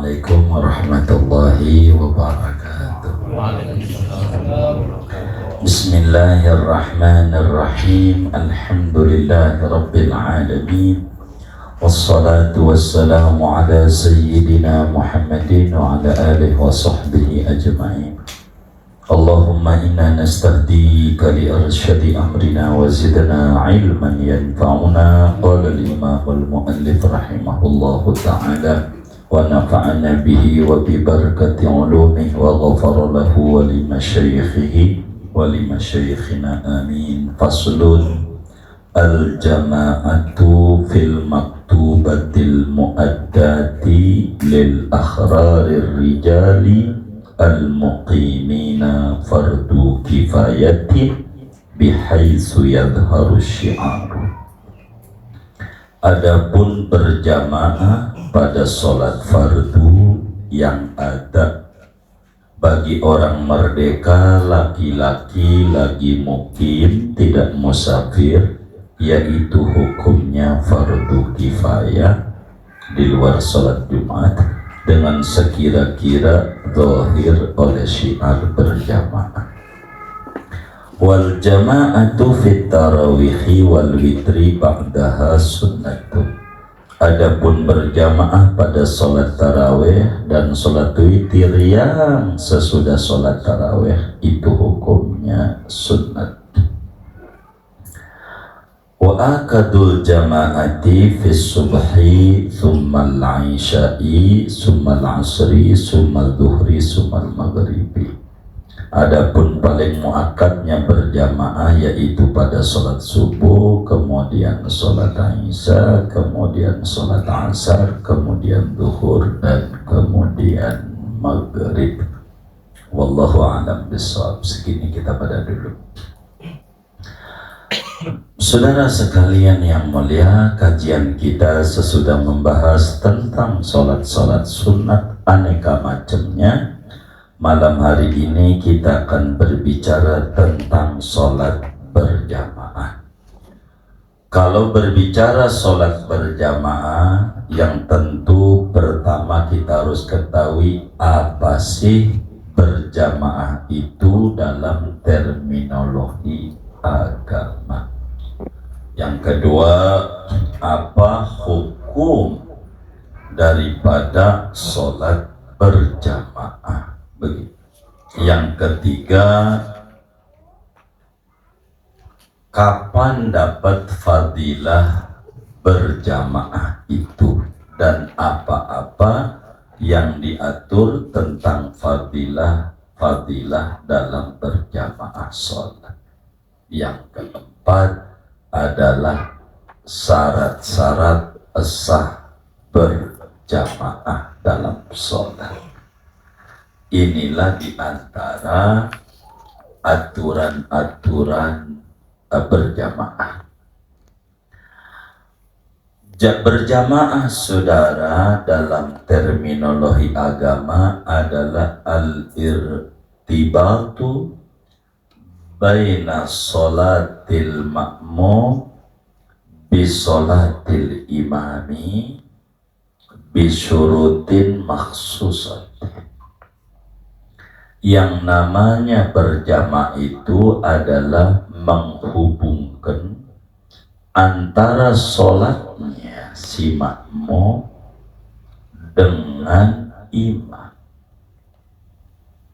Assalamualaikum warahmatullahi wabarakatuh. Bismillahirrahmanirrahim. Alhamdulillahi rabbil alamin. Wassalatu wassalamu ala sayyidina Muhammadin wa ala alihi wa sahbihi ajma'in. Allahumma inna nastahdika li arsyadi amrina wa zidna ilman yanfa'una. Qala al-imam al-muallif rahimahullahu ta'ala wa nafa'ana bihi wa bi barakati ulumihi wa ghafara lahu wa li masyayikhihi wa li masyayikhina amin. Faslun al-jama'atu fil maktubatil mu'addati lil akhrarir rijali al-muqimina fardu kifayatin bihaitsu yadhharu syi'aru. Adapun berjamaah pada sholat fardu yang ada bagi orang merdeka, laki-laki lagi mukim, tidak musafir, yaitu hukumnya fardu kifayah di luar sholat Jumat dengan sekira-kira zahir oleh syiar berjamaah. Wal jama'atu fit tarawihi wal witri ba'daha sunnatun. Adapun berjamaah pada sholat tarawih dan sholat witir yang sesudah sholat tarawih itu hukumnya sunnat. Wa akadul jama'ati fis subhi thumma al-isya'i thumma al-asri thumma al-dhuhri thumma al-maghribi. Adapun paling muakkadnya berjamaah yaitu pada sholat subuh, kemudian sholat isya, kemudian sholat asar, kemudian zuhur, dan kemudian maghrib. Wallahu a'lam bishawab. Segini kita pada dulu. Saudara sekalian yang mulia, kajian kita sesudah membahas tentang sholat-sholat sunat aneka macamnya. Malam hari ini kita akan berbicara tentang sholat berjamaah. Kalau berbicara sholat berjamaah, yang tentu pertama kita harus ketahui apa sih berjamaah itu dalam terminologi agama. Yang kedua, apa hukum daripada sholat berjamaah. Begitu. Yang ketiga, kapan dapat fadilah berjamaah itu dan apa-apa yang diatur tentang fadilah dalam berjamaah sholat. Yang keempat adalah syarat-syarat sah berjamaah dalam sholat. Inilah diantara aturan-aturan berjamaah. Berjamaah saudara dalam terminologi agama adalah al-irtibatu baina sholatil ma'mum bi sholatil imami bi syurutin makhsusatin. Yang namanya berjamaah itu adalah menghubungkan antara sholatnya si makmum dengan imam,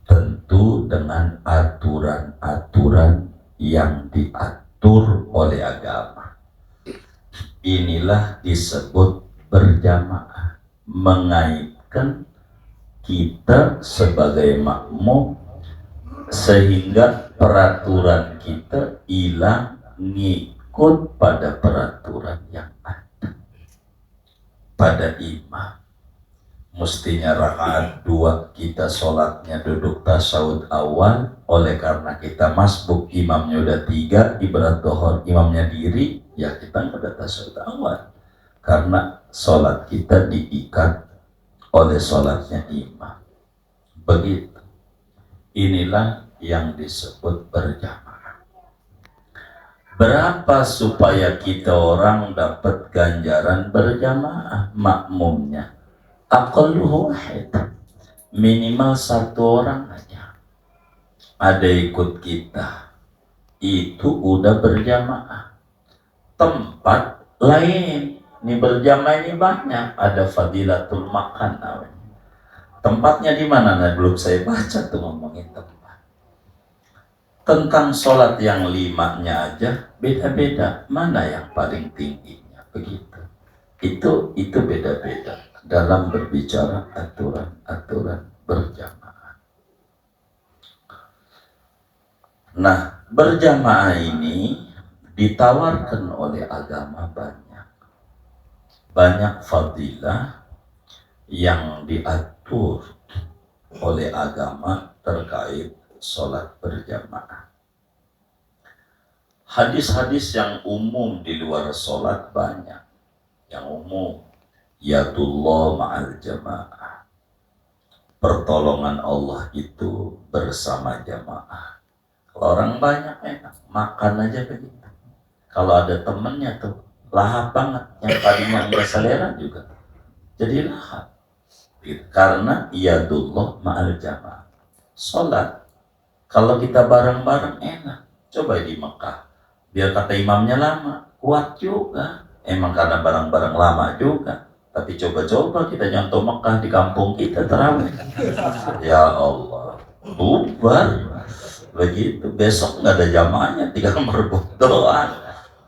tentu dengan aturan-aturan yang diatur oleh agama. Inilah disebut berjamaah, mengaitkan kita sebagai makmum sehingga peraturan kita hilang, ngikut pada peraturan yang ada. Pada imam mestinya rakaat 2 kita sholatnya duduk tasyahud awal, oleh karena kita masbuk imamnya udah 3, ibarat dohor imamnya diri, ya kita udah tasyahud awal karena sholat kita diikat oleh sholatnya imam. Begitu. Inilah yang disebut berjamaah. Berapa supaya kita orang dapat ganjaran berjamaah? Makmumnya aqalluhu wahid, minimal satu orang aja ada ikut kita, itu udah berjamaah. Tempat lain ini berjamaah ini banyak, ada fadilatul makan namanya. Tempatnya di mana? Nah, belum saya baca tuh ngomongin tempat. Tentang sholat yang limanya aja beda-beda, mana yang paling tingginya, begitu. Itu beda-beda dalam berbicara aturan-aturan berjamaah. Nah, berjamaah ini ditawarkan oleh agama banyak fadilah yang diatur oleh agama terkait sholat berjamaah. Hadis-hadis yang umum di luar sholat banyak. Yang umum, yadullah ma'al jamaah, pertolongan Allah itu bersama jamaah. Kalau orang banyak enak, makan aja begitu. Kalau ada temennya tuh lahap banget, yang tadinya enggak selera juga jadi lahap. Karena yadullah ma'al jamaah. Sholat kalau kita bareng-bareng enak. Coba di Mekah, biar kata imamnya lama, kuat juga. Emang karena bareng-bareng lama juga. Tapi coba-coba kita nyontoh Mekah di kampung kita terawih. Ya Allah, bubar. Begitu, besok nggak ada jamaahnya, tinggal merebut doa.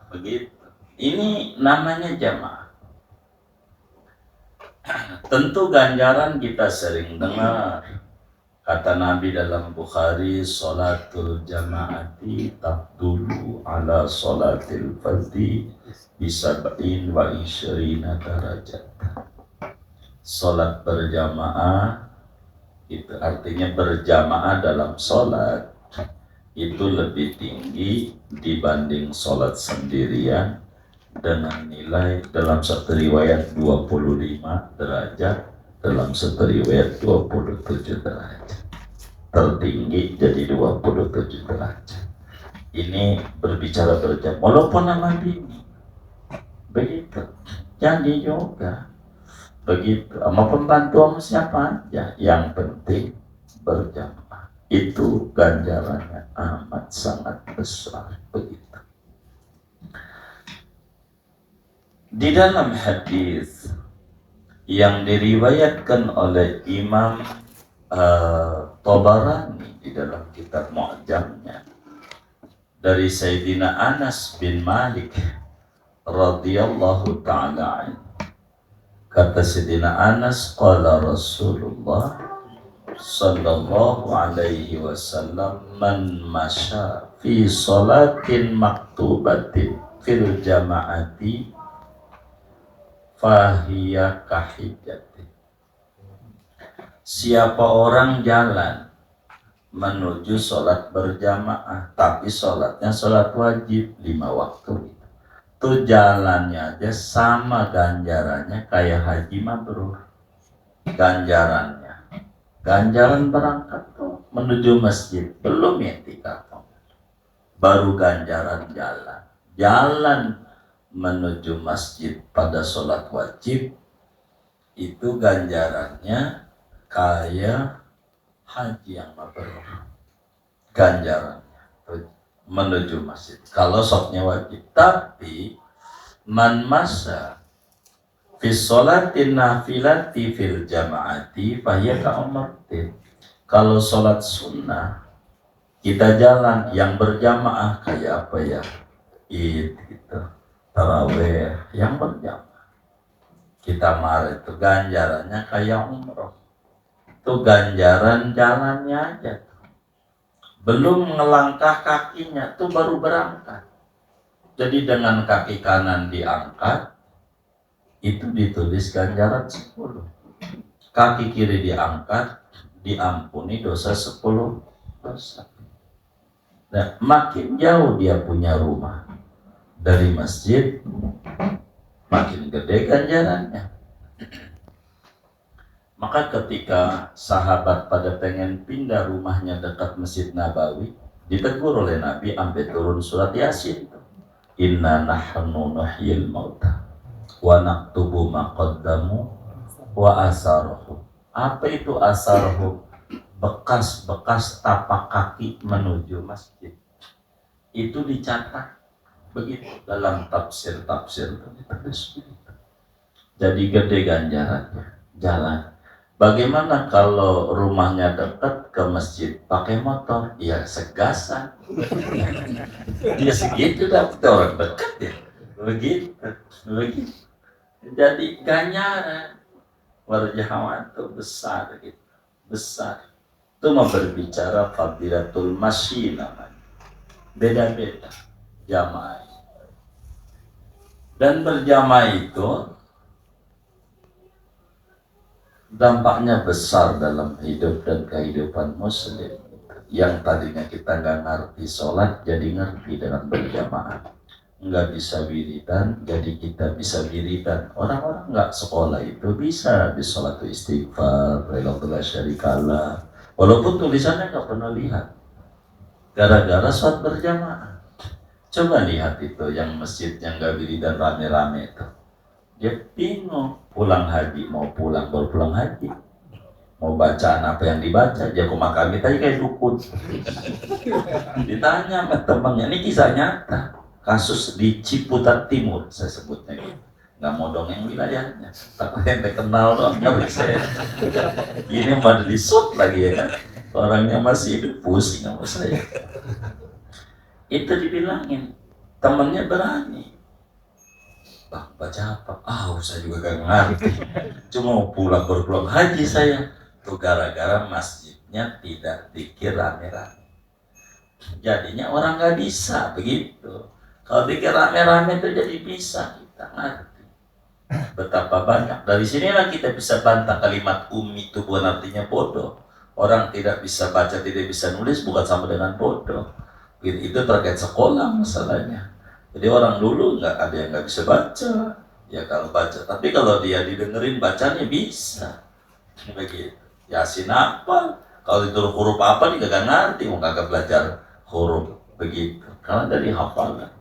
Begitu. Ini namanya jamaah. Tentu ganjaran kita sering dengar. Kata Nabi dalam Bukhari, sholatul jamaati tabdulu ala sholatil fardhi bisab'in wa isyrina darajat. Sholat berjamaah itu artinya berjamaah dalam sholat itu lebih tinggi dibanding sholat sendirian dengan nilai dalam satu riwayat 25 derajat, dalam satu riwayat 27 derajat. Tertinggi jadi 27 derajat. Ini berbicara berjamaah, walaupun nama bini begitu, janji juga begitu, sama pembantu sama siapa aja, yang penting berjamaah. Itu ganjarannya amat sangat besar, begitu. Di dalam hadis yang diriwayatkan oleh Imam Tabarani di dalam kitab Mu'jamnya dari Sayyidina Anas bin Malik radhiyallahu ta'ala anhu, kata Sayyidina Anas, qala Rasulullah sallallahu alaihi wasallam, man masya fi salatin maktubatin fil jama'ati fahiya kahijati. Siapa orang jalan menuju sholat berjamaah, tapi sholatnya sholat wajib 5 waktu, itu jalannya aja sama ganjarannya kayak haji mabrur. Ganjaran berangkat tuh menuju masjid, belum i'tikaf, baru ganjaran jalan menuju masjid pada sholat wajib, itu ganjarannya kayak haji yang mabrur. Ganjarannya menuju masjid kalau sholatnya wajib. Tapi man masa fi sholatin nafilati fil jama'ati fahiya ka'umratin. Kalau sholat sunnah kita jalan yang berjamaah kayak apa ya, Id gitu, tarawih yang berjamaah kita marah, itu ganjarannya kayak umroh. Itu ganjaran jalannya aja, belum ngelangkah kakinya tuh baru berangkat. Jadi dengan kaki kanan diangkat itu ditulis ganjaran 10, kaki kiri diangkat diampuni dosa 10 dosa. Nah, makin jauh dia punya rumah dari masjid, makin gede ganjarannya. Maka ketika sahabat pada pengen pindah rumahnya dekat Masjid Nabawi, ditegur oleh Nabi sampai turun surat Yasin. Inna nahnu nuhyil mauta wa naktubu ma qaddamu wa asarhu. Apa itu asarhu? Bekas-bekas tapak kaki menuju masjid. Itu dicatat begitu dalam tafsir-tafsir ditulis begitu. Jadi gede ganjarannya jalan. Bagaimana kalau rumahnya dekat ke masjid pakai motor? Ya segasan. Dia segitu dapat orang dekat ya. Begitu. Jadi ganjaran warjahawan itu besar gitu. Besar. Itu mau berbicara fadilatul masyi namanya. Beda-beda jamaah. Dan berjamaah itu dampaknya besar dalam hidup dan kehidupan muslim. Yang tadinya kita nggak ngerti sholat jadi ngerti dengan berjamaah. Nggak bisa wiridan jadi kita bisa wiridan. Orang-orang nggak sekolah itu bisa di sholat istighfar, la syarikalah. Walaupun tulisannya nggak pernah lihat. Gara-gara sholat berjamaah. Coba lihat itu yang masjid yang nggak wiridan rame-rame itu. Dia bingung pulang haji, mau pulang baru pulang haji, mau bacaan apa yang dibaca, dia kami tadi kayak dukun. Ditanya sama temannya, ini kisah nyata, kasus di Ciputat Timur saya sebutnya gitu. Nggak mau dongeng wilayahnya, takut yang kenal dong, nggak bisa. Ini mau disut lagi ya kan, orangnya masih hidup pusing sama saya. Itu dibilangin, temannya berani. Bang, baca apa? Saya juga gak ngerti. Cuma mau pulang baru haji saya. Tuh gara-gara masjidnya tidak dikir rame-rame. Jadinya orang gak bisa begitu. Kalau dikir rame-rame itu jadi bisa. Kita ngerti betapa banyak. Dari sinilah kita bisa bantah kalimat ummi itu bukan artinya bodoh. Orang tidak bisa baca, tidak bisa nulis bukan sama dengan bodoh. Itu terkait sekolah masalahnya. Jadi orang dulu nggak ada yang nggak bisa baca, ya kalau baca. Tapi kalau dia didengerin bacanya bisa, begitu. Yasin apa? Kalau itu huruf apa dia nggak ngerti, nggak belajar huruf begitu. Karena dari hafalan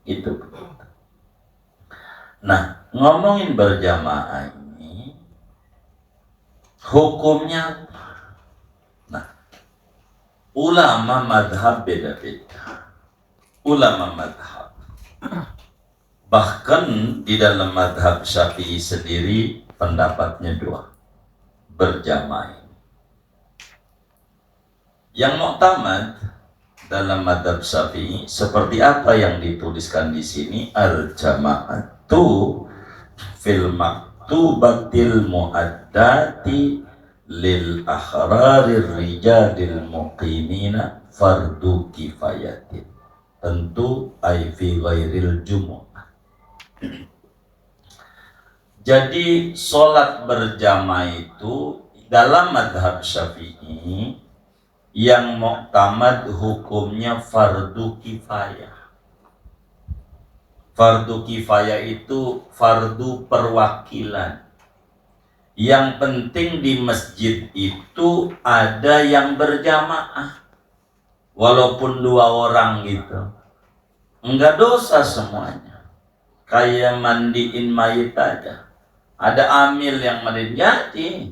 itu. Nah, ngomongin berjamaah ini, hukumnya, nah, ulama madhab beda-beda. Ulama madhab. Bahkan di dalam madhab Syafi'i sendiri pendapatnya dua, berjamaah. Yang muktamad dalam madhab Syafi'i seperti apa yang dituliskan di sini, al-jama'atu fil maktubatil mu'addati lil akhrarir rijadil muqimina fardu kifayatin. Tentu ay fi ghairil jumu'ah. Jadi sholat berjamaah itu dalam madhab Syafi'i yang muktamad hukumnya fardu kifayah. Fardu kifayah itu fardu perwakilan. Yang penting di masjid itu ada yang berjamaah. Walaupun 2 orang gitu, enggak dosa semuanya. Kayak mandiin mayit aja, ada amil yang mandiin jadi,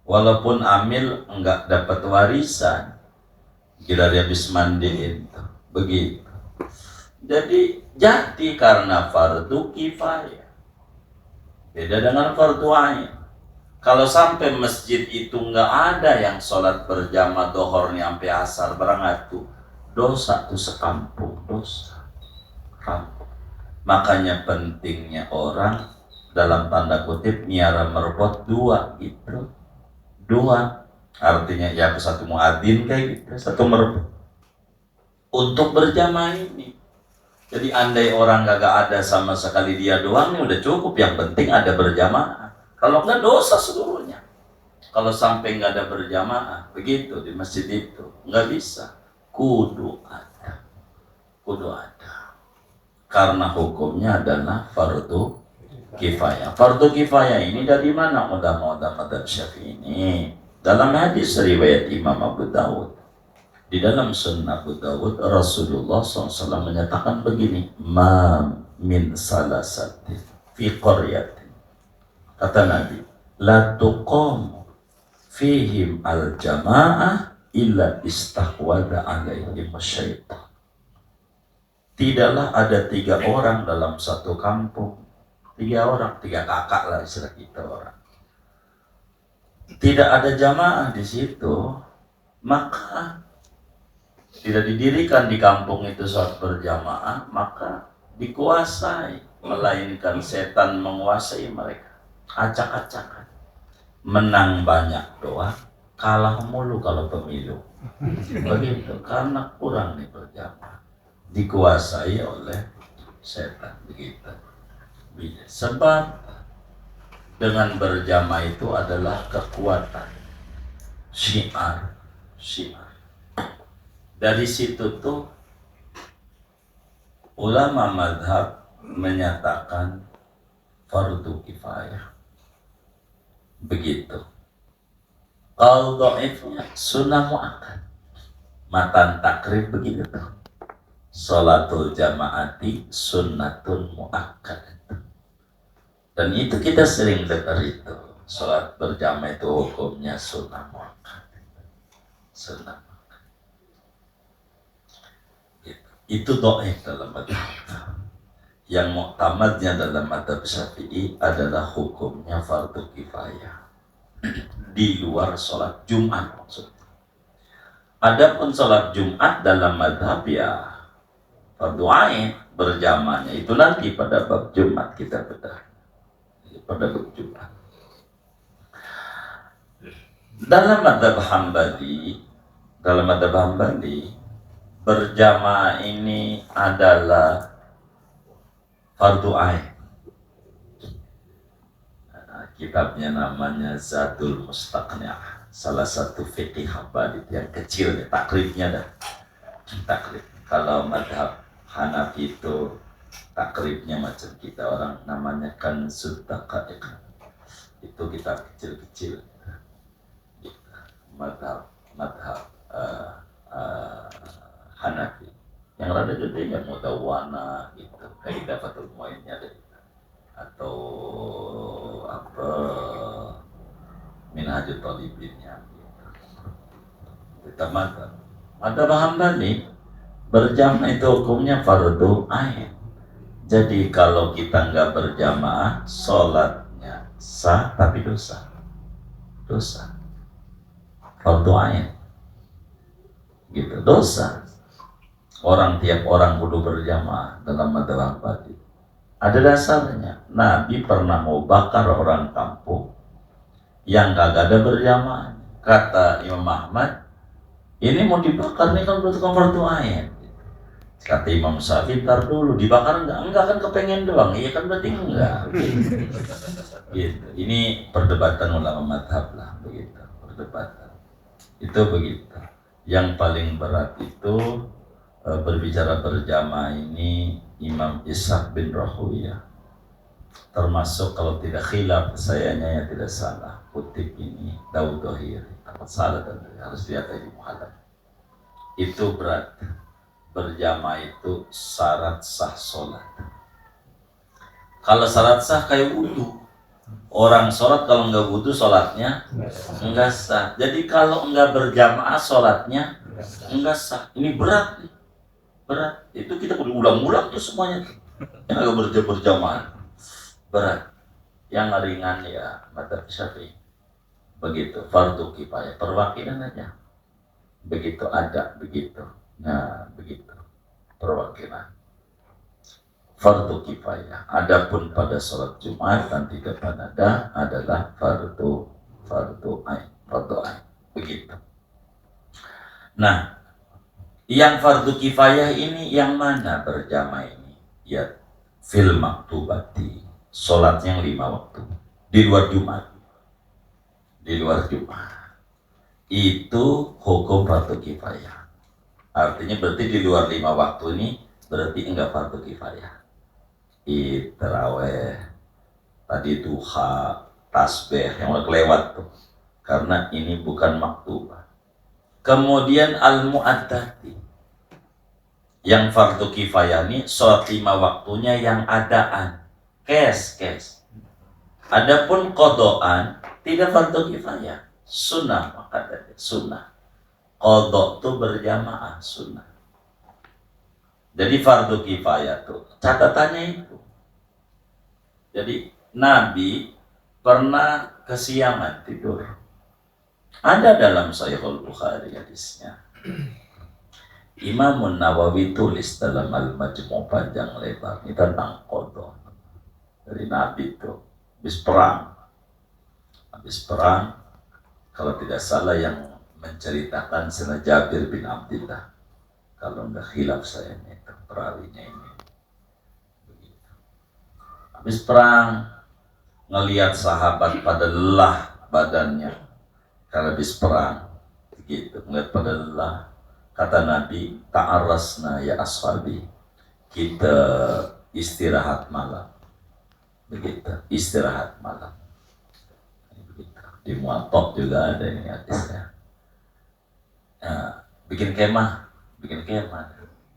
walaupun amil enggak dapat warisan, kira dia habis mandiin, begitu. Jadi karena fardu kifayah, beda dengan fardu ain. Kalau sampai masjid itu nggak ada yang sholat berjamaah dohornya sampai asar berangkat tuh, dosa tuh sekampung, dosa. Kampung. Makanya pentingnya orang dalam tanda kutip miara merbot 2 gitu. 2 artinya ya satu muadzin kayak gitu, satu merbot untuk berjamaah ini. Jadi andai orang gak ada sama sekali dia doang nih udah cukup, yang penting ada berjamaah. Kalau enggak dosa seluruhnya. Kalau sampai enggak ada berjamaah, begitu di masjid itu enggak bisa. Kudu ada. Karena hukumnya adalah fardu kifayah. Fardu kifayah ini dari mana ulama madzhab Syafi'i ini? Dalam hadis riwayat Imam Abu Dawud. Di dalam Sunnah Abu Dawud Rasulullah SAW menyatakan begini, ma min salasatin fi qaryatin. Kata Nabi, la tuqam fihim al jamaah illa istahwada alaihim syaitan. Tidaklah ada 3 orang dalam satu kampung. 3 orang, 3 kakak lah istilah kita orang. Tidak ada jamaah di situ, maka tidak didirikan di kampung itu saat berjamaah, maka dikuasai, melainkan setan menguasai mereka. Acak-acakan. Menang banyak doa, kalah mulu kalau pemilu. Begitu, karena kurang nih berjamaah. Dikuasai oleh setan, begitu. Sebab dengan berjamaah itu adalah kekuatan, syiar. Dari situ tuh ulama madhab menyatakan fardu kifayah. Begitu. Kalau dhaifnya sunnah muakkad. Matan takrib begitu tuh. Sholatul jamaati sunnatun muakkad. Dan itu kita sering dengar itu. Sholat berjamaah itu hukumnya sunnah muakkad. Sunnah muakkad. Itu dhaif dalam madhab. Yang muktamadnya dalam madhab Syafi'i adalah hukumnya fardu kifayah. Di luar sholat Jumat maksudnya. Adapun sholat Jumat dalam madhab ya fardu ain berjamaahnya itu nanti pada bab Jumat kita bedah. Pada bab Jumat. Dalam madhab Hambali berjamaah ini adalah fardu ain. Kitabnya namanya Zadul Mustaqni'ah, salah satu fikih Hambali yang kecil, takribnya dah. Takrib. Kalau madhab Hanafi itu takribnya macam kita orang namanya kan Daqaiq. Itu kitab kecil-kecil. Madhab Hanafi. Yang rada gede yang Mudawwana gitu, Kaidah Fathul Mu'innya ada. Atau apa Minhajul Talibinnya gitu. Kita madhab Hambali berjamaah itu hukumnya fardu ain. Jadi kalau kita nggak berjamaah, sholatnya sah tapi dosa. Fardu ain. Gitu, dosa. Tiap orang kudu berjamaah dalam madhab Hambali. Ada dasarnya. Nabi pernah mau bakar orang kampung yang kagak ada berjamaah. Kata Imam Ahmad, ini mau dibakar nih kan berarti fardu ain. Kata Imam Syafi'i, ntar dulu dibakar enggak kan kepengen doang. Iya kan berarti enggak. Gitu. Ini perdebatan ulama madhab lah, begitu. Perdebatan. Itu begitu. Yang paling berat itu berbicara berjamaah ini Imam Ishaq bin Rahuyah, termasuk kalau tidak khilaf sayanya yang tidak salah kutip ini Daud Dhahiri, takut salah dan harus lihat di muhadab. Itu berat. Berjamaah itu syarat sah sholat. Kalau syarat sah kayak wudu, orang sholat kalau nggak wudu sholatnya nggak sah. Jadi kalau nggak berjamaah sholatnya nggak sah. Ini berat nih. Berat, itu kita perlu ulang-ulang tuh semuanya. Yang agak berjamaah berat. Yang ringan ya madhab Syafi'i. Begitu, fardu kifayah, perwakilan aja. Begitu ada, begitu. Nah, begitu. Perwakilan. Fardu kifayah. Adapun pada sholat Jumat nanti depan ada adalah fardu ain. Begitu. Nah, yang fardu kifayah ini yang mana berjamaah ini? Ya, fil maktubati, sholat yang 5 waktu di luar Jumat. Itu hukum fardu kifayah. Artinya berarti di luar 5 waktu ini berarti enggak fardu kifayah. Taraweh, tadi duha, tasbih yang udah kelewat tuh. Karena ini bukan maktubah. Kemudian al-mu'addati, yang fardu kifayah ini sholat 5 waktunya yang adaan, cash. Adapun qadaan tidak fardu kifayah, sunnah, maka dari sunnah. Qada itu berjamaah, sunnah. Jadi fardu kifayah tuh catatannya itu. Jadi Nabi pernah kesiangan tidur. Ada dalam Sahihul Bukhari hadisnya. Imam Nawawi tulis dalam Al-Majmu' panjang lebar ini tentang qada. Dari Nabi itu habis perang, kalau tidak salah yang menceritakan Sayyidina Jabir bin Abdullah, kalau enggak khilaf saya itu perawinya ini. Begitu. Habis perang, ngelihat sahabat pada lelah badannya karena habis perang, begitu ngelihat pada lelah, kata Nabi, ta'arrasna ya ashabi, kita istirahat malam. Begitu, istirahat malam. Begitu. Di Muwatta juga ada ini hadisnya. Nah, bikin kemah.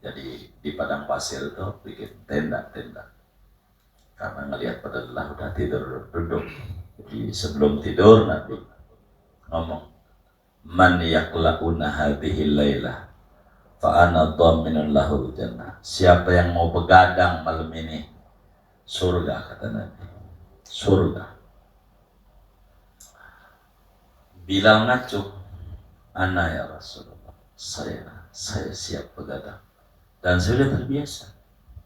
Jadi di padang pasir itu bikin tenda. Karena ngelihat pada lelah udah tidur duduk. Jadi sebelum tidur Nabi ngomong, man yakla'una hadhihi lailah fa ana dhaminun lahul jannah. Siapa yang mau begadang malam ini, surga, kata Nabi. Surga. Bilal ngacuk, ana ya Rasulullah, saya siap begadang. Dan saya sudah terbiasa.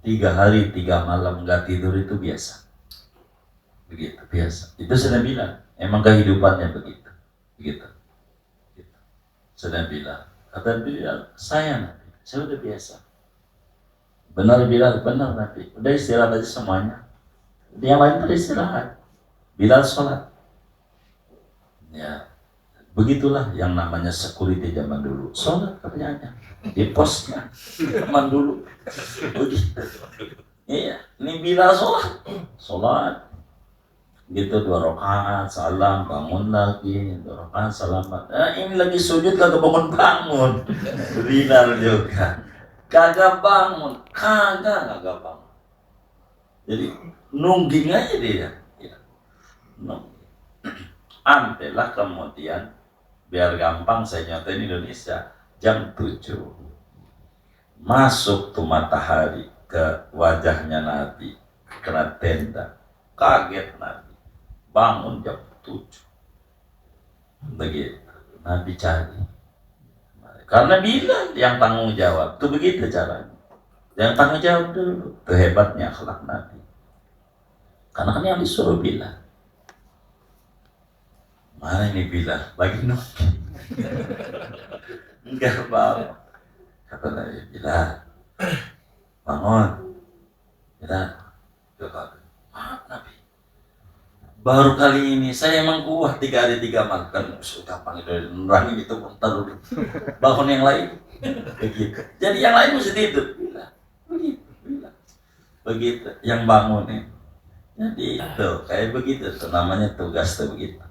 3 hari 3 malam nggak tidur itu biasa. Begitu, biasa. Itu sudah bilang, emang kehidupannya begitu. Begitu. Sudah bilang, kata Bilal, saya Nabi, saya udah biasa. Benar Bilal, benar Nabi. Udah istirahat aja semuanya. Yang lain beristirahat. Bilal sholat. Ya, begitulah yang namanya security zaman dulu. Sholat kerjanya di posnya zaman dulu. Begitu. Iya, ini Bilal sholat. Gitu 2 rakaat, salam, bangun lagi, 2 rakaat, salam. Ini lagi sujud kagak bangun. Bilal juga. Kagak bangun. Jadi nungging aja dia. Ya. Ampelah kemudian, biar gampang saya nyatain Indonesia, jam 7 masuk tuh matahari ke wajahnya Nabi, kena tenda. Kaget Nabi. Bangun jam 7. Begitu. Nabi cari. Karena Bilal yang tanggung jawab. Itu begitu caranya. Yang tanggung jawab dulu. Itu hebatnya akhlak Nabi. Karena kan yang disuruh Bilal. Mana ini Bilal? Lagi Nabi. Enggak apa-apa. Kata Nabi, Bilal, bangun. Bilal. Nabi. Baru kali ini saya emang kuat 3 hari 3 malam. Kan gampang itu nerangin itu bentar dulu. Bangun yang lain. Begitu. Jadi yang lain mesti tidur. Begitu. Yang bangun nih. Jadi itu kayak begitu tuh namanya tugas tuh begitu.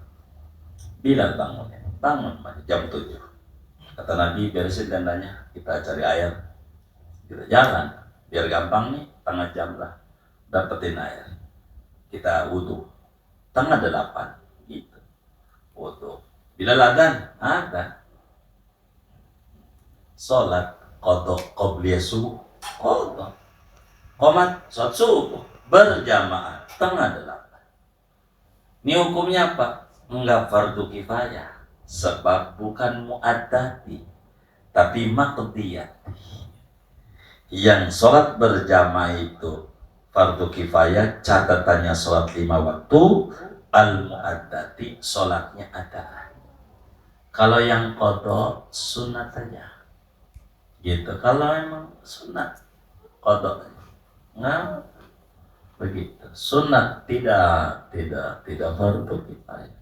Bilal bangun jam 7. Kata Nabi, beresin tendanya, kita cari air. Kita jalan. Biar gampang nih, 1/2 jam lah dapetin air. Kita wudu. 7:30 gitu. Wudu. Bila adzan, ada. Salat qada qabliyah subuh, qada. Qomat salat subuh berjamaah 7:30. Ini hukumnya apa? Enggak fardu kifayah, sebab bukan muaddati, tapi maqdiyati. Yang salat berjamaah itu fardu kifayah, catatannya sholat 5 waktu, al-mu'addati, sholatnya ada. Kalau yang qada, sunat aja. Gitu. Kalau emang sunat, qada. Nah, begitu. Sunat tidak fardu kifayah.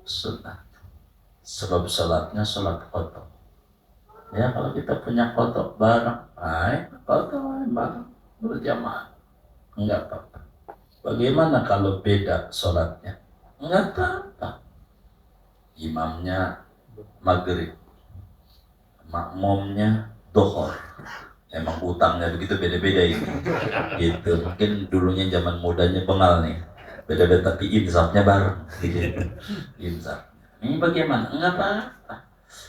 Sunat. Sebab sholatnya sholat qada. Ya, kalau kita punya qada bareng, qada bareng. Berjamaah enggak apa-apa. Bagaimana kalau beda sholatnya? Enggak apa-apa. Imamnya maghrib, makmumnya dhuhr. Emang utangnya begitu beda-beda ini. Gitu. Mungkin dulunya zaman mudanya bengal nih. beda-beda tapi insafnya bareng. Insaf. Ini bagaimana? Enggak apa-apa.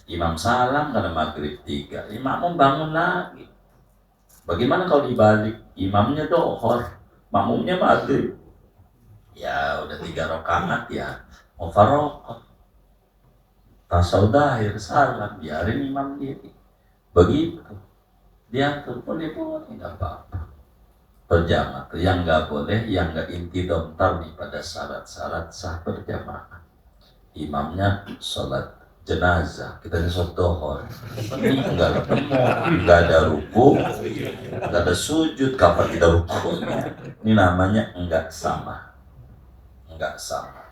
Imam salam karena maghrib 3, imam bangun lagi. Bagaimana kalau dibalik? Imamnya dohor, makmumnya maghrib. Ya udah 3 rakaat ya, mufaraqah. Tasawuf akhir salam, biarin imam diri. Begitu. Diatur boleh-boleh, nggak apa-apa. Berjamaah yang nggak boleh, yang nggak intidom tadi pada syarat-syarat sah berjamaah. Imamnya sholat jenazah, kita sholat dohor, ini nggak ketemu, nggak ada ruku, nggak ada sujud, kapan kita rukunya? Ini namanya nggak sama, nggak sama.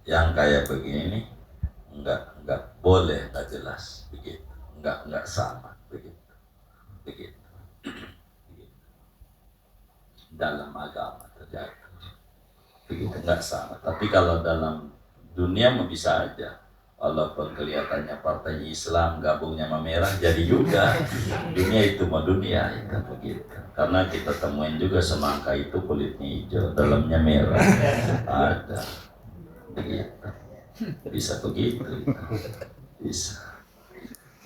Yang kayak begini nggak boleh, nggak jelas, begitu, nggak sama, begitu. Dalam agama terjadi begitu, nggak sama. Tapi kalau dalam dunia bisa aja, walaupun kelihatannya partai Islam gabungnya sama merah, jadi juga dunia itu mau dunia itu begitu. Karena kita temuin juga semangka itu kulitnya hijau, dalamnya merah, ada begitu, bisa begitu, bisa.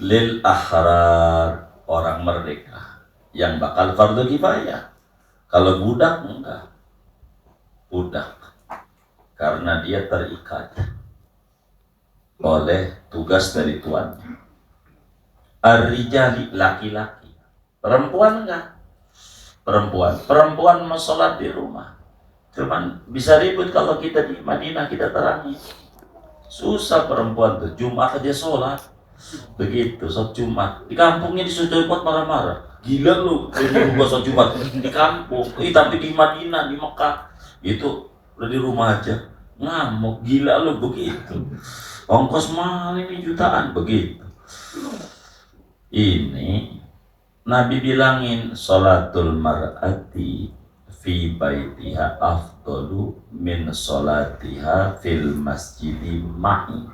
Lil ahrar, orang merdeka yang bakal fardu kifayah. Kalau budak enggak, budak karena dia terikat oleh tugas dari tuannya. Ar-rijali, laki-laki. Perempuan enggak, perempuan mau sholat di rumah. Cuman bisa ribut kalau kita di Madinah kita terangi. Susah perempuan tuh, Jumat aja sholat. Begitu, sholat Jumat. Di kampungnya disuruh buat marah-marah. Gila lu, ini gua sholat Jumat di kampung, tapi di Madinah, di Mekah itu udah di rumah aja ngamuk. Gila lu, begitu. Ongkos mahal ini jutaan, begitu. Ini Nabi bilangin sholatul mar'ati fi baitiha afdalu min sholatiha fil masjidi ma'i.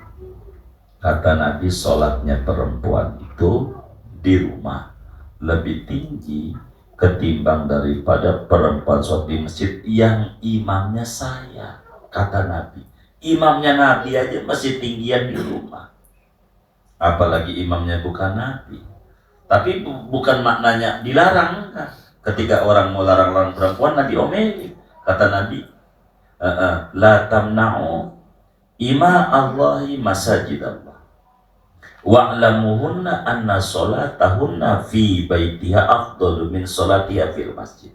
Kata Nabi, sholatnya perempuan itu di rumah lebih tinggi ketimbang daripada perempuan sholat di masjid yang imamnya saya. Kata Nabi, imamnya Nabi aja masih tinggian di rumah, apalagi imamnya bukan Nabi. Tapi bukan maknanya dilarang, enggak. Ketika orang mau larang-larang perempuan, Nabi omeli. Kata Nabi, la tamna'u ima Allahi masajid Allah wa'lamuhunna anna sholatahunna fi baitiha afdalu min sholatiha fil masjid.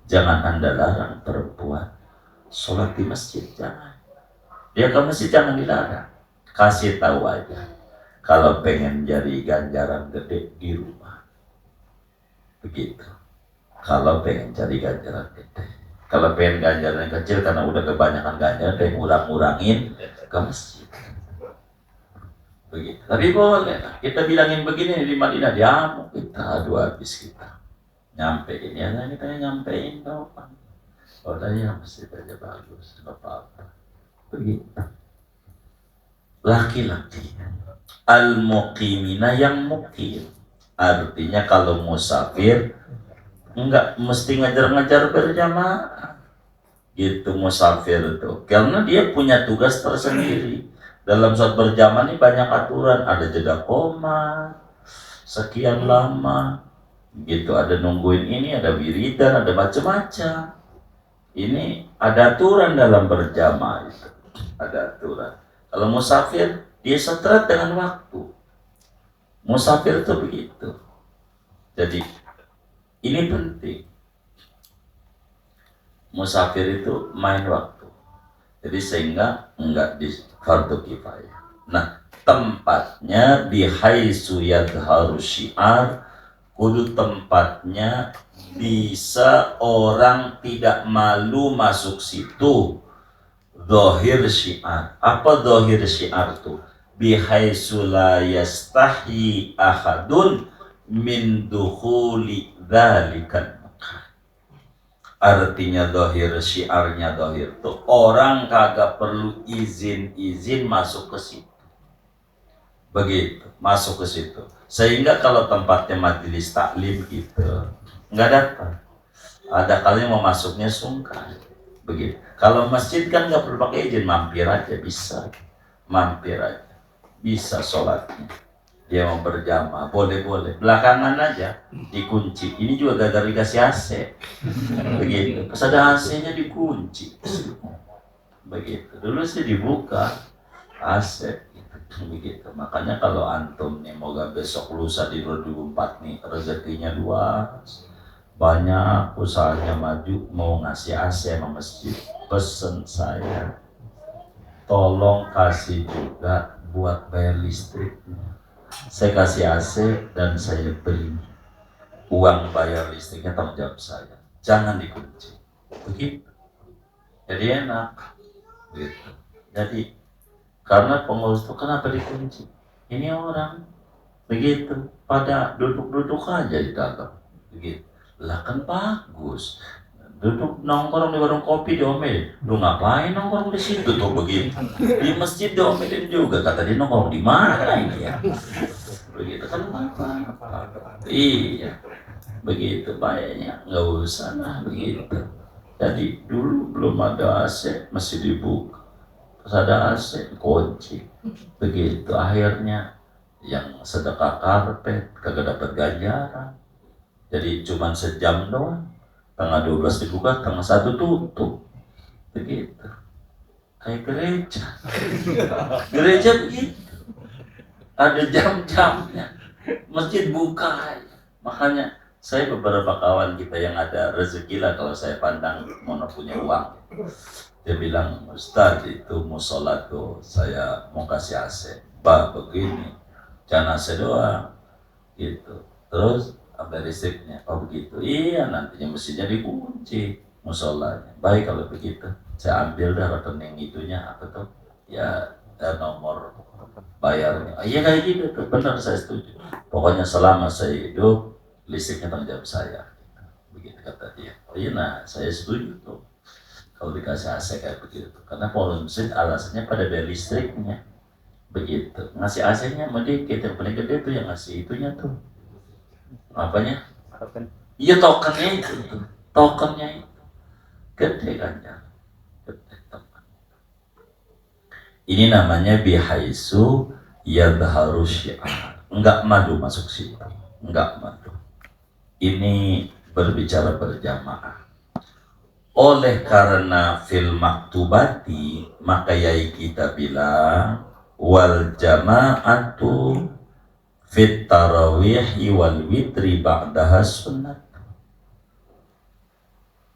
Jangan Anda larang perempuan sholat di masjid, jangan. Dia ke masjid jangan dilarang. Kasih tahu aja, kalau pengen jadi ganjaran gede di rumah. Begitu. Kalau pengen cari ganjaran gede. Kalau pengen ganjaran kecil karena udah kebanyakan ganjaran, pengen ngurang-ngurangin ke masjid. Begitu. Tapi boleh kita bilangin begini di Madinah, diamuk kita, aduh habis kita nyampein ya, nah kita nyampein tau kan. Oh ya masjid aja bagus, nggak apa-apa. Begitu. Laki-laki al-muqimina, yang mukim, artinya kalau musafir enggak mesti ngajar-ngajar berjamaah gitu. Musafir itu karena dia punya tugas tersendiri. Dalam sholat berjamaah ini banyak aturan, ada jeda koma sekian lama gitu, ada nungguin ini, ada wiridan, ada macam-macam. Ini ada aturan dalam berjamaah itu, ada aturan. Kalau musafir dia setret dengan waktu. Musafir itu begitu. Jadi ini penting. Musafir itu main waktu. Jadi sehingga enggak di fardu kifayah. Nah, tempatnya di haitsu yadharu syiar, kudu tempatnya bisa orang tidak malu masuk situ. Zahir syiar. Apa zahir syiar itu? Bi haitsu la yastahi ahadun min dukhuli dzalikan. Artinya dohir, syiarnya dohir tuh orang kagak perlu izin masuk ke situ. Begitu, masuk ke situ. Sehingga kalau tempatnya majelis taklim gitu, nggak datang. Ada kali mau masuknya sungkan. Begitu. Kalau masjid kan nggak perlu pakai izin, mampir aja bisa, mampir aja, bisa sholatnya. Dia mau berjamaah, boleh-boleh. Belakangan aja dikunci. Ini juga gagal dikasih AC. Begitu. Pas ada AC-nya dikunci. Begitu. Dulu sih dibuka AC. Begitu. Makanya kalau antum nih moga besok lusa di 2004 nih rezekinya luas, banyak usahanya maju, mau ngasih AC sama masjid, pesen saya tolong kasih juga buat bayar listrik. Saya kasih AC dan saya beli uang bayar listriknya, tanggung jawab saya, jangan dikunci. Begitu. Jadi enak gitu. Jadi karena pengurus itu kenapa dikunci, ini orang begitu pada duduk-duduk aja di dalam begitu lah, kan bagus duduk nongkrong di warung kopi diomelin, lu ngapain nongkrong di situ tuh begitu, di masjid diomelin juga, kata dia nongkrong di mana ini ya, begitu kan apa, iya begitu baiknya nggak usah lah begitu. Jadi dulu belum ada AC masih dibuka, pas ada AC kunci begitu, akhirnya yang sedekah karpet kagak dapat ganjaran, jadi cuma sejam doang, tengah 12 dibuka, tengah 1 tutup begitu, kayak gereja. Gereja begitu ada jam-jamnya, masjid buka aja. Makanya saya beberapa kawan kita yang ada rezeki lah, kalau saya pandang mau punya uang, dia bilang, Ustaz itu musola tuh saya mau kasih AC, Pak begini jangan AC doang gitu, terus ada listriknya, oh begitu, iya nantinya mesinnya dikunci musolanya. Baik kalau begitu, saya ambil dah rekening itunya apa tuh ya, nomor bayarnya. Iya kayak gitu tuh, benar saya setuju. Pokoknya selama saya hidup listriknya tanggung jawab saya. Begitu kata dia. Oh iya, nah saya setuju tuh kalau dikasih AC kayak begitu. Karena polusi alasannya pada bayar listriknya. Begitu. Ngasih AC-nya sedikit, yang paling gede tuh yang ngasih itunya tuh. Apanya? Iya tokennya itu. Tokennya itu. Gede kan ya. Gede token. Ini namanya bihaisu yadharu syi'ar. Enggak madu masuk situ. Enggak madu. Ini berbicara berjamaah. Oleh karena fil maktubati, maka yai kita bilang wal jama'atu fit tarawihi wal witri ba'daha sunnah.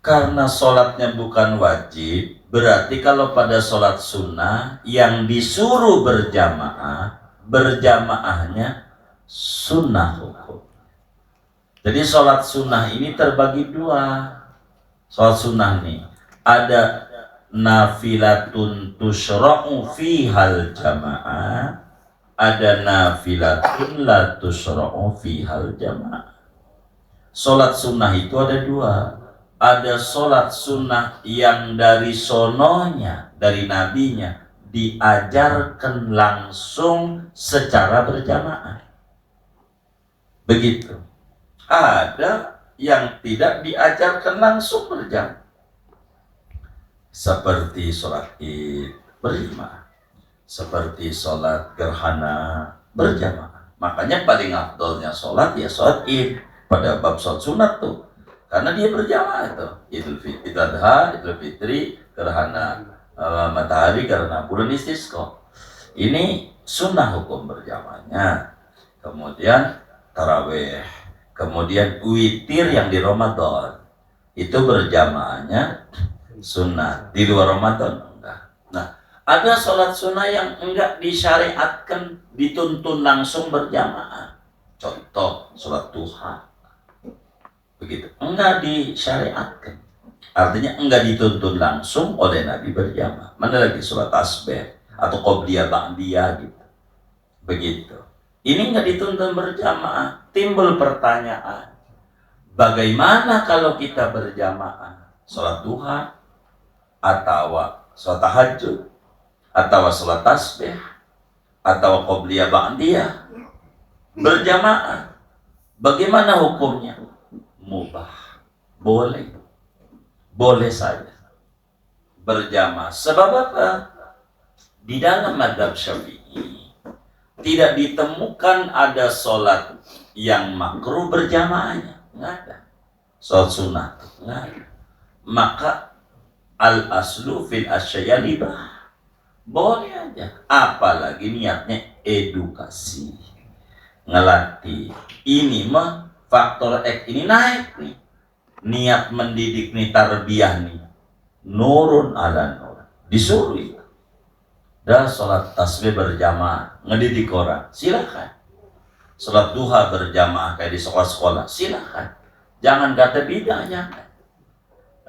Karena sholatnya bukan wajib, berarti kalau pada sholat sunnah yang disuruh berjamaah, berjamaahnya sunnah hukum. Jadi sholat sunnah ini terbagi dua. Sholat sunnah nih ada nafilatun tushra'u fihal jamaah, ada nafilatun la tushra'u fihal jamaah. Sholat sunnah itu ada dua. Ada sholat sunnah yang dari sononya, dari nabinya diajarkan langsung secara berjamaah, begitu. Ada yang tidak diajarkan langsung berjamaah, seperti sholat id berjamaah, seperti sholat gerhana berjamaah. Makanya paling afdolnya sholat ya sholat id pada bab sholat sunat tuh, karena dia berjamaah itu, Idul Fitri, Idul Adha, Idul Fitri, gerhana matahari, gerhana bulan istisqa. Ini sunnah hukum berjamaahnya. Kemudian tarawih, kemudian witir yang di Ramadan itu berjamaahnya sunnah, di luar Ramadan enggak. Nah, ada sholat sunnah yang enggak disyariatkan dituntun langsung berjamaah. Contoh sholat duha, begitu, enggak disyariatkan, artinya enggak dituntun langsung oleh Nabi berjamaah. Mana lagi sholat tasbih atau qobliyah ba'diyah gitu, begitu. Ini enggak dituntun berjamaah. Timbul pertanyaan, bagaimana kalau kita berjamaah sholat duha atau sholat tahajud atau sholat tasbih atau qobliyah ba'diyah berjamaah, bagaimana hukumnya? Mubah, boleh, boleh saja. berjamaah. Sebab apa? Di dalam mazhab Syafi'i tidak ditemukan ada sholat yang makruh berjamaahnya, nggak ada. Sholat sunnah, nggak ada. Maka al aslu fil asyayalibah, boleh aja. Apalagi niatnya edukasi, ngelatih. Ini mah faktor X ini naik nih. Niat mendidik nih, tarbiyah nih, nurun ala nur, disuruh itu. Dan sholat tasbih berjamaah, ngedidik orang, silakan. Sholat duha berjamaah kayak di sekolah-sekolah, silakan. Jangan kata bidah, jangan.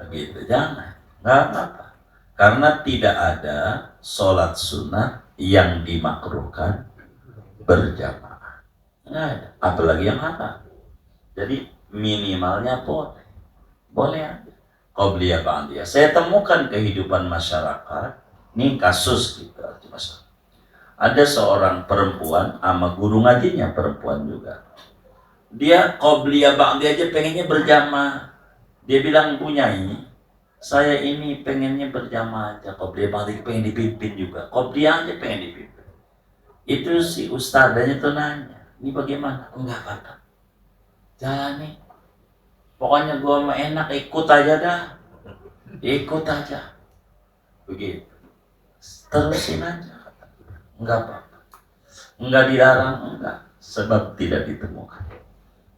Begitu, jangan. Nggak apa-apa. Karena tidak ada sholat sunnah yang dimakruhkan berjamaah. Nggak ada. Apalagi yang haram. Jadi minimalnya boleh. Boleh aja. Qobliyah ba'diyah. Saya temukan kehidupan masyarakat. Ini kasus kita. Ada seorang perempuan sama guru ngajinya perempuan juga. Dia qobliyah ba'diyah aja pengennya berjamaah. Dia bilang, Bu Nyai, saya ini pengennya berjamaah aja. Qobliyah ba'diyah pengen dipimpin juga. Qobliyah aja pengen dipimpin. Itu si ustadzanya tuh nanya, ini bagaimana? Enggak apa-apa. Jalani. Pokoknya gua mah enak, ikut aja dah. Ikut aja. Begitu. Terusin aja. Enggak apa-apa. Enggak dilarang, enggak. Sebab tidak ditemukan.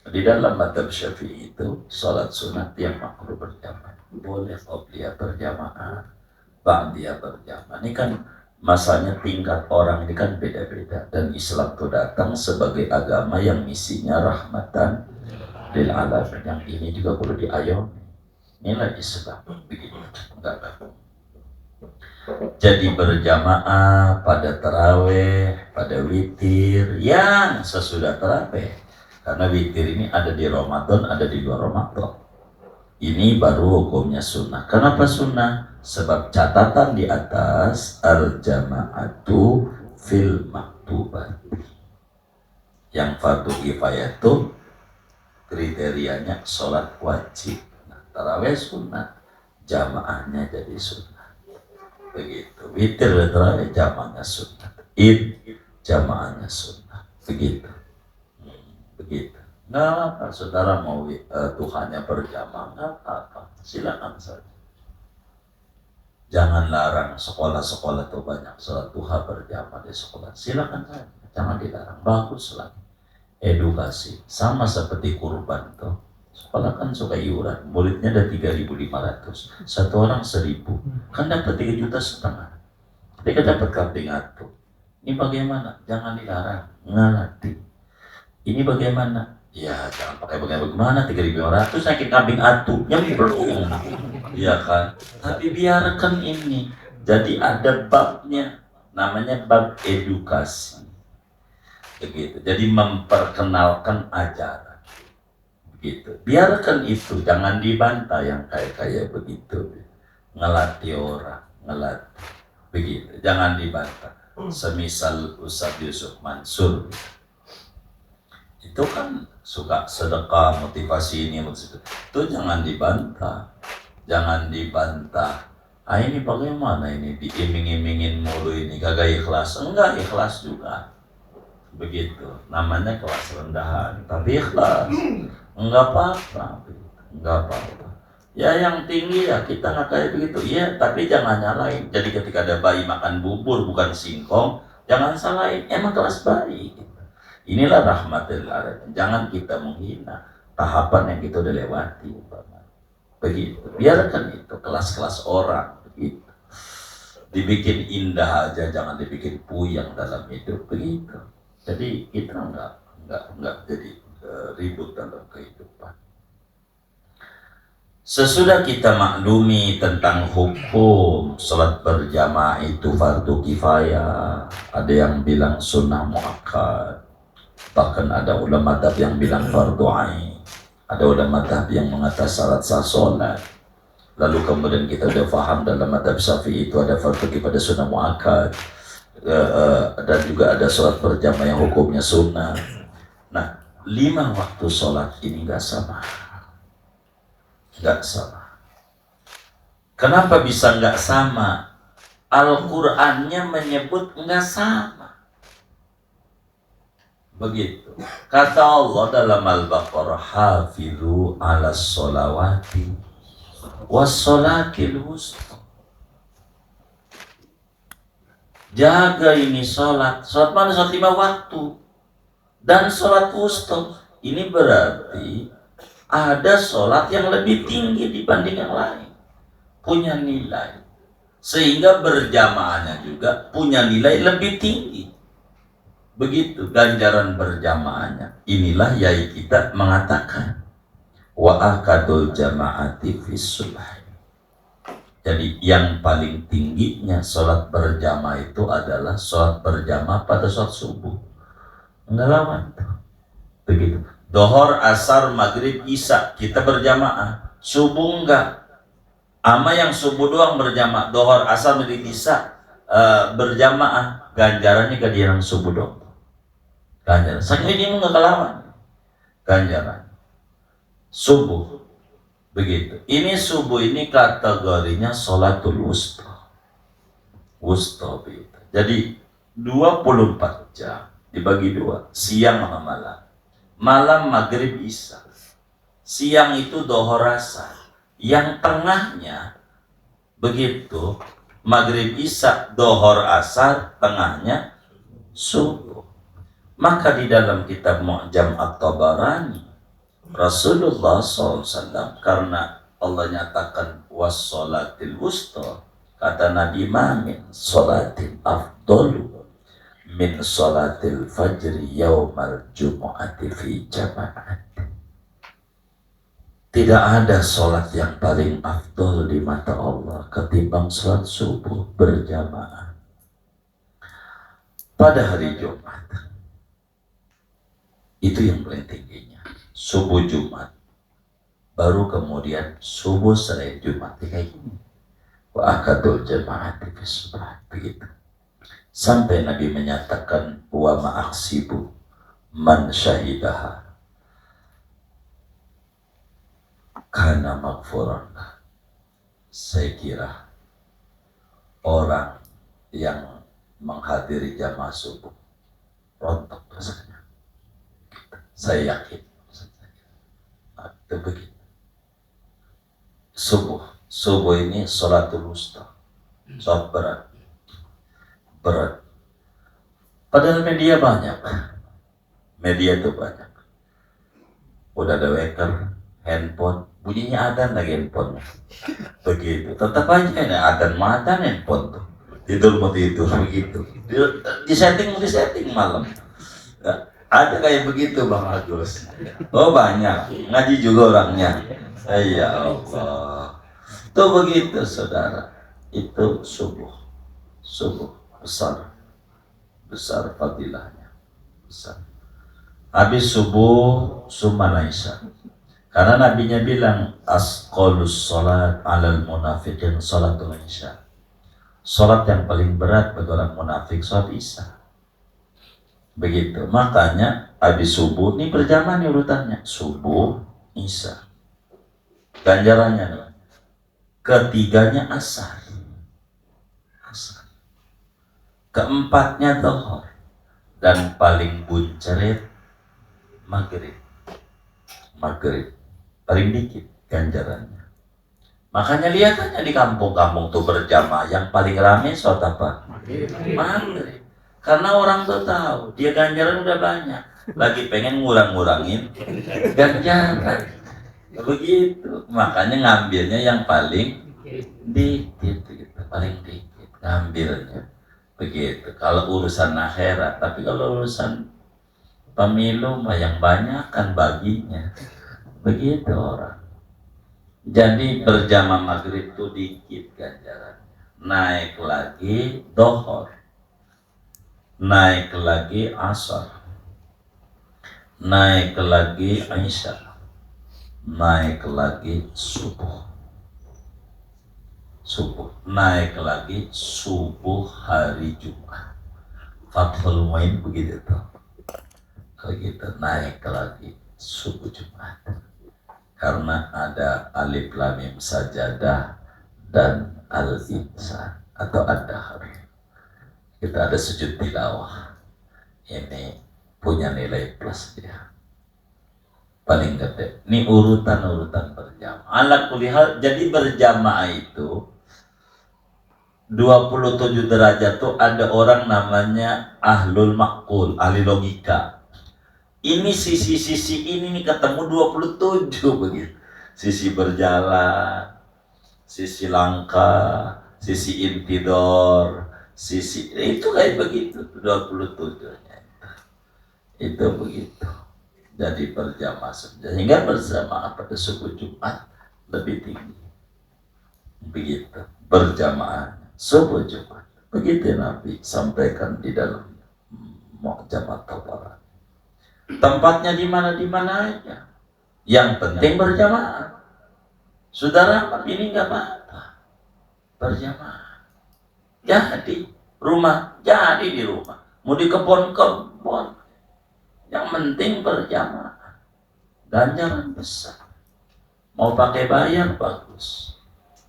Di dalam mazhab Syafi'i itu sholat sunat yang makruh berjamaah. Boleh qobliyah berjamaah, ba'diyah berjamaah. Ini kan masanya tingkat orang ini kan beda-beda. Dan Islam itu datang sebagai agama yang misinya rahmatan lil alamin. Yang ini juga perlu diayomi. Inilah Islam. Begitu. Enggak. Jadi berjamaah pada taraweh, pada witir yang sesudah taraweh. Karena witir ini ada di Ramadan, ada di luar Ramadan. Ini baru hukumnya sunnah. Kenapa sunnah? Sebab catatan di atas al-jama'atu fil maktubat. Yang fardu kifayah itu kriterianya sholat wajib. Nah, taraweh sunnah, jamaahnya jadi sunnah. Begitu. Witir taraweh jamaahnya sunnah. Id jamaahnya sunnah. Begitu. Begitu. Nggak apa, saudara mau Tuhannya berjamaah, nggak apa-apa. Silakan saja. Jangan larang. Sekolah-sekolah itu banyak sholat duha berjamaah di sekolah. Silakan saja. Jangan dilarang. Bagus lagi. Edukasi. Sama seperti kurban tuh. Sekolah kan suka iuran. Muridnya ada 3.500. Satu orang 1.000. Kan dapat 3,5 juta. Ketika dapat kambing atu. Ini bagaimana? Jangan dilarang. Ngelatih. Ini bagaimana? Ya jangan pakai bagaimana 3.500 naikin kambing atu. Yang belum. Iya kan? Tapi biarkan ini. Jadi ada babnya. Namanya bab edukasi. Begitu. Jadi memperkenalkan ajaran. Begitu. Biarkan itu, jangan dibantah yang kayak begitu. Ngelatih orang, ngelatih. Begitu. Jangan dibantah. Semisal Ustaz Yusuf Mansur. Itu kan suka sedekah, motivasi ini, itu jangan dibantah. Jangan dibantah. Ah ini bagaimana ini diiming-imingin mulu ini, kagak ikhlas. Enggak, ikhlas juga. Begitu, namanya kelas rendahan, tapi ikhlas. Enggak apa-apa, enggak apa-apa. Ya yang tinggi ya kita nggak kayak begitu, iya. Tapi jangan nyalain. Jadi ketika ada bayi makan bubur bukan singkong, jangan salahin. Emang kelas bayi. Inilah rahmatil alamin. Jangan kita menghina tahapan yang kita udah lewati. Begitu. Biarkan itu kelas-kelas orang. Begitu. Dibikin indah aja, jangan dibikin puyeng dalam hidup. Begitu. Jadi kita enggak jadi ribut dalam kehidupan. Sesudah kita maklumi tentang hukum sholat berjamaah itu fardu kifayah, ada yang bilang sunnah muakkad, bahkan ada ulama madhab yang bilang fardu ain, ada ulama madhab yang mengatakan syarat sah sholat. Lalu kemudian kita udah paham dalam madhab Syafi'i itu ada fardu kifayah, sunnah muakkad. Dan juga ada sholat berjamaah yang hukumnya sunnah. Nah, 5 waktu sholat ini nggak sama. Kenapa bisa nggak sama? Al-Qur'annya menyebut nggak sama. Begitu. Kata Allah dalam Al-Baqarah, hafizu 'alas sholawati was sholatil wusta. Jaga ini sholat. Sholat mana? Sholat 5 waktu. Dan sholat wusta. Ini berarti ada sholat yang lebih tinggi dibanding yang lain. Punya nilai. Sehingga berjamaahnya juga punya nilai lebih tinggi. Begitu ganjaran berjamaahnya. Inilah yai kita mengatakan wa akadul jama'ati fis subh. Jadi yang paling tingginya sholat berjamaah itu adalah sholat berjamaah pada sholat subuh. Enggak lawan. Begitu. Dohor, asar, maghrib, isya kita berjamaah. Subuh enggak. Ama yang subuh doang berjamaah. Dohor, asar, maghrib, isya berjamaah. Ganjarannya ke dia yang subuh doang. Ganjaran. Saking dia enggak kelawan. Ganjaran. Subuh. Begitu. Ini subuh ini kategorinya sholatul wusta. Wusta begitu. Jadi 24 jam dibagi 2, siang sama malam. Malam maghrib isya. Siang itu dohor asar. Yang tengahnya begitu, maghrib isya, dohor asar, tengahnya subuh. Maka di dalam kitab Mu'jam At-Tabarani Rasulullah SAW, karena Allah nyatakan wassolatil wusta, kata Nabi, min sholatil afdalu min sholatil fajri yaumal jumu'ati fi jama'at. Tidak ada sholat yang paling afdol di mata Allah ketimbang sholat subuh berjamaah pada hari Jumat. Itu yang paling tingginya. Subuh Jumat, baru kemudian subuh selain Jumat, kayak gini. Wa akadul jama'ati fis subh, begitu. Sampai Nabi menyatakan wa ma'aksibu man syahidaha kana maghfuran. Saya kira orang yang menghadiri jamaah subuh rontok dosanya. Saya yakin. Itu begitu. Subuh ini sholatul wusta, sholat berat. Padahal media banyak, media itu banyak. Udah ada weker, handphone, bunyinya adzan lagi handphone. Begitu. Tetap aja ada adzan handphone tuh. Tidur mau tidur begitu. Di setting malam. Ada kayak begitu Bang Agus. Oh banyak, ngaji juga orangnya. Ya Allah. Tuh begitu saudara. Itu subuh besar fadilahnya, besar. Habis subuh summa isya. Karena nabinya bilang asqalus salat alal munafiqin salatul isya. Salat yang paling berat bagi orang munafik salat isya. Begitu, makanya habis subuh ini berjamaah nih urutannya, subuh, isya. Ganjarannya nih, ketiganya asar, keempatnya dohor, dan paling bunceret maghrib, paling dikit ganjarannya. Makanya lihat aja di kampung-kampung tuh berjamaah yang paling ramai sholat apa? Maghrib. Karena orang tuh tahu dia ganjaran udah banyak, lagi pengen ngurangin ganjaran. Begitu, makanya ngambilnya yang paling dikit, gitu. Paling dikit ngambilnya. Begitu. Kalau urusan akhirat, tapi kalau urusan pemilu mah yang banyak kan baginya. Begitu orang. Jadi berjamaah maghrib itu dikit ganjarannya. Naik lagi dohor. Naik lagi asar, naik lagi isya, naik lagi subuh, naik lagi subuh hari Jumat. Fathul Muin begitu tuh. Kalau gitu naik lagi subuh Jumat. Karena ada alif lam mim sajadah dan al-insan atau ad-dahr. Kita ada sujud tilawah. Ini punya nilai plus dia. Paling gede. Ini urutan-urutan berjamaah. Ala kulihal, jadi berjamaah itu 27 derajat tuh ada orang namanya ahlul maqul, ahli logika. Ini sisi-sisi ini nih ketemu 27 begitu. Sisi berjalan, sisi langkah, sisi intidor, sisi itu kayak begitu 27-nya. Itu begitu. Jadi berjamaah sehingga berjamaah pada subuh Jumat lebih tinggi. Begitu berjamaah subuh Jumat. Begitu Nabi sampaikan di dalam Mu'jam At-Tabarani. Tempatnya di mana aja. Yang penting berjamaah. Saudara, ini nggak apa-apa. Berjamaah. Jadi rumah, jadi di rumah. Mau di kebun. Yang penting berjamaah. Ganjaran besar. Mau pakai bayar bagus.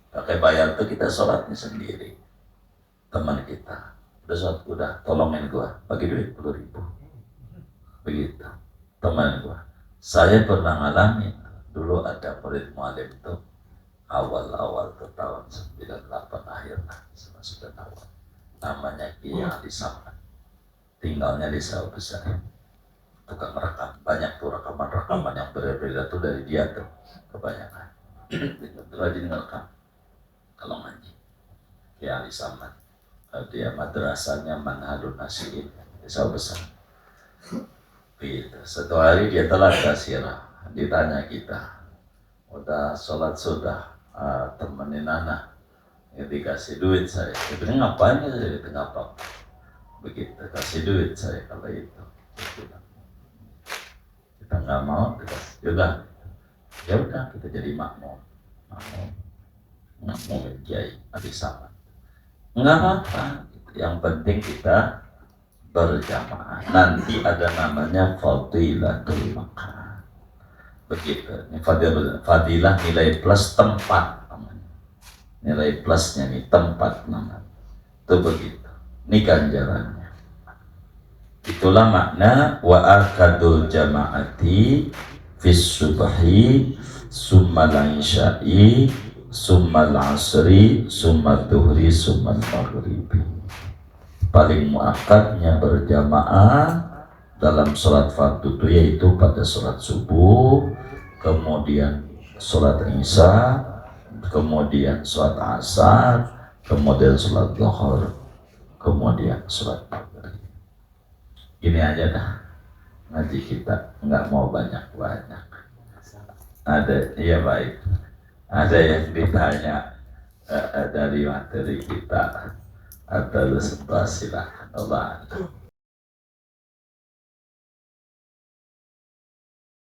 Pakai bayar tuh kita sholatnya sendiri. Teman kita udah sholat, udah tolongin gua bagi duit 10.000. Begitu teman gua. Saya pernah ngalamin dulu ada murid mualim tuh awal tuh tahun 98 akhir lah, sudah awal. Namanya Kiai Ali Samad, tinggalnya di Sawah Besar. Tukang rekam, banyak tuh rekaman yang berbeda tuh dari dia tuh kebanyakan. Itu rajin ngerekam kalau ngaji. Kiai Ali Samad, dia madrasahnya Manhajun Nasihin di Sawah Besar. Gitu. Satu hari dia telat kasirah, ditanya kita, udah sholat sudah, temenin anak, ya, dikasih duit saya. Dia ngapain ya saya ngapa? Begitu, kasih duit saya kalau itu. Kita nggak mau, ya udah kita jadi makmum Kiai Ali Samad. Nggak apa-apa, yang penting kita berjamaah. Nanti ada namanya fadilatul makan. Begitu. Ini fadilah nilai plus tempat namanya. Nilai plusnya nih tempat namanya. Itu begitu. Ini ganjarannya. Itulah makna wa akadul jamaati fis subhi summal isya'i summal asri summal duhri summal maghribi. Paling muakkadnya berjamaah dalam sholat fardu itu yaitu pada sholat subuh, kemudian sholat isya, kemudian sholat asar, kemudian sholat zuhur, kemudian sholat maghrib. Ini aja dah ngaji kita, nggak mau banyak-banyak. Ada, iya baik. Ada yang ditanya dari materi kita. Atau sebelah silakan Allah.